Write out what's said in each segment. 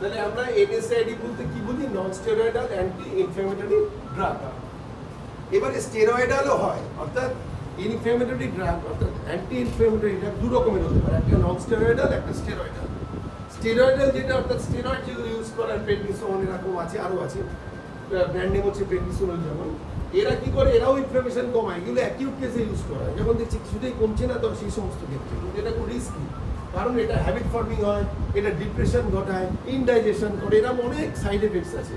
তাহলে আমরা এনএসআইডি বলতে কি বলি? নন স্টেরয়েডাল অ্যান্টি ইনফ্ল্যামেটরি ড্রাগ। এবারে স্টেরয়েডালও হয়, অর্থাৎ ইনফ্ল্যামেটরি ড্রাগ অর্থাৎ অ্যান্টি ইনফ্ল্যামেটরি ড্রাগ দু রকমের হতে পারে, একটা নন স্টেরয়েডাল, একটা স্টেরয়েডাল। স্টেরয়েডাল যেটা অর্থাৎ স্টেরয়েড যেগুলো ইউজ করা হয়, প্রেডনিসোন এরকম আছে, আরও আছে, ব্র্যান্ড নেম হচ্ছে প্রেডনিসোন। যেমন এরা কি করে, এরাও ইনফ্লামেশন কমায়, এগুলো অ্যাকিউট কেসে ইউজ করা হয়, যখন দেখছি কিছুতেই কমছে না তখন সেই সমস্ত ক্ষেত্রে। কিন্তু এটা খুব রিস্কি, কারণ এটা হ্যাবিট ফর্মিং হয়, এটা ডিপ্রেশন ঘটায়, ইনডাইজেশন করে, এরকম অনেক সাইড এফেক্টস আছে।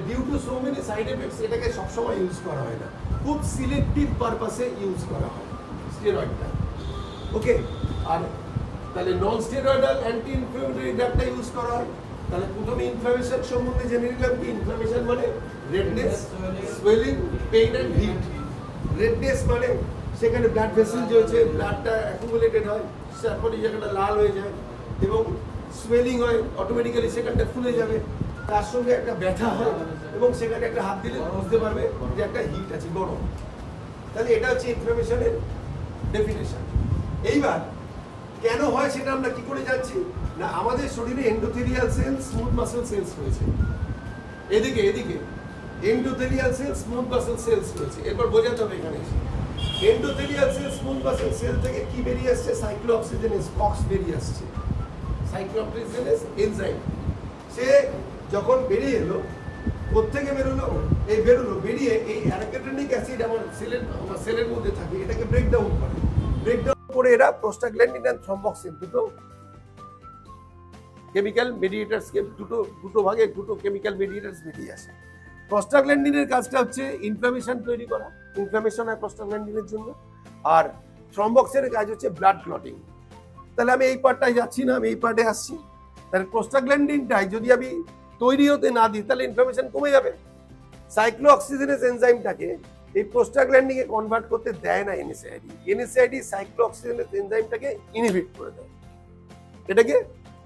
Due to so many side effects এটাকে সবসময় ইউজ করা হয় না, খুব সিলেক্টিভ পারপাসে ইউজ করা হয় স্টেরয়েডটা। ওকে, আর তাহলে নন স্টেরয়েডাল অ্যান্টি ইনফ্ল্যামেটরি ড্রাগটা ইউজ করা হয়। তাহলে প্রথমে ইনফ্লামেশন সম্বন্ধে জেনে নিলাম কি? ইনফ্লামেশন মানে redness, swelling, pain and heat. Redness মানে সেখানে ব্লাড ভেসেল যে হচ্ছে, ব্লাডটা অ্যাকুমুলেটেড হয়, তারপরে এই জায়গাটা লাল হয়ে যায়, এবং সোয়েলিং হয়, অটোমেটিক্যালি সেখানটা ফুলে যাবে, তার সঙ্গে একটা ব্যথা হয়, এবং সেখানে একটা হাত দিলে বুঝতে পারবে যে একটা হিট আছে, গরম। তাহলে এটা হচ্ছে ইনফ্লামেশনের ডেফিনেশন। এইবার কেন হয় সেটা আমরা কি করে জানছি? না, আমাদের শরীরে endothelial cell, smooth muscle cells রয়েছে, এদিকে endothelial cell, smooth muscle cells রয়েছে। এরপর বোঝাতে হবে এখানে endothelial cell, smooth muscle cell থেকে কি বেরিয়ে আসছে? সাইক্লোঅক্সিজেনেস কক্স বেরিয়ে আসছে, সাইক্লোঅক্সিজেনেস এনজাইম। সে যখন বেরিয়ে এলো, কোত্থেকে বেরোলো? বেরিয়ে এই অ্যারাকিডোনিক অ্যাসিড আমার সেলের মধ্যে থাকে, এটাকে ব্রেকডাউন করে এরা প্রোস্টাগ্ল্যান্ডিন এন্ড থ্রম্বক্সিন দুটো কেমিক্যাল মেডিয়েটার্সকে দুটো ভাগে দুটো কেমিক্যাল মেডিয়েটার্স বেরিয়ে আসে। প্রোস্টাগ্ল্যান্ডিনের কাজটা হচ্ছে ইনফ্লামেশন তৈরি করা, ইনফ্লামেশন হয় প্রোস্টাগ্ল্যান্ডিনের জন্য, আর থ্রম্বক্সিনের কাজ হচ্ছে ব্লাড ক্লটিং। তাহলে আমি এই পার্টটায় যাচ্ছি না, আমি এই পার্টে আসছি। তাহলে প্রোস্টাগ্ল্যান্ডিনটাই যদি আমি তৈরি হতে না দিই তাহলে ইনফ্লামেশন কমে যাবে। সাইক্লোঅক্সিজেনেস এনজাইমটাকে এই প্রোস্টাগ্ল্যান্ডিনে কনভার্ট করতে দেয় না এনএসআইডি। এনএসআইডি সাইক্লোঅক্সিজেনেস এনজাইমটাকে ইনহিবিট করে দেয়, এটাকে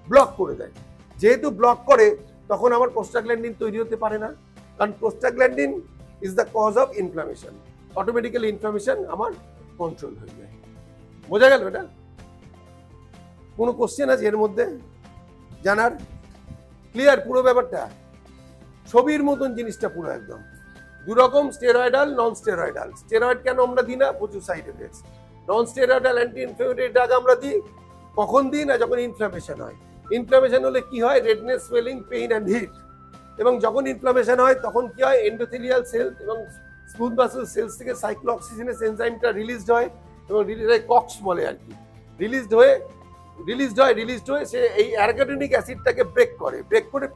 ব্লক করে দেয়। যেহেতু ব্লক করে, তখন আমার প্রোস্টাগ্ল্যান্ডিন তৈরি হতে পারে না, কারণ prostaglandin is the cause of inflammation. Automatically inflammation আমার কন্ট্রোল হয়ে যায়। বোঝা গেল? এটা কোনো কোশ্চেন আছে এর মধ্যে জানার? ক্লিয়ার পুরো ব্যাপারটা? ছবির মতন জিনিসটা পুরো একদম। দু রকম, স্টেরয়েডাল, নন স্টেরয়েডাল। স্টেরয়েড কেন আমরা দিই না? প্রচুর সাইড এফেক্টস। নন স্টেরয়েডাল অ্যান্টি ইনফ্ল্যামেটরি ড্রাগ আমরা দিই কখন দিই? না যখন ইনফ্লামেশন হয়। ইনফ্লামেশন হলে কি হয়? Redness, swelling, pain and heat. এবং যখন ইনফ্লামেশন হয় তখন কি হয়? এন্ডোথেলিয়াল সেল এবং স্মুথ মাসল সেলস থেকে সাইক্লোঅক্সিজেনেস এনজাইমটা রিলিজড হয়, এবং রিলিজ হয় কক্স বলে আর কি। রিলিজড হয়ে সে এই অ্যারাকিডোনিক অ্যাসিডটাকে ব্রেক করে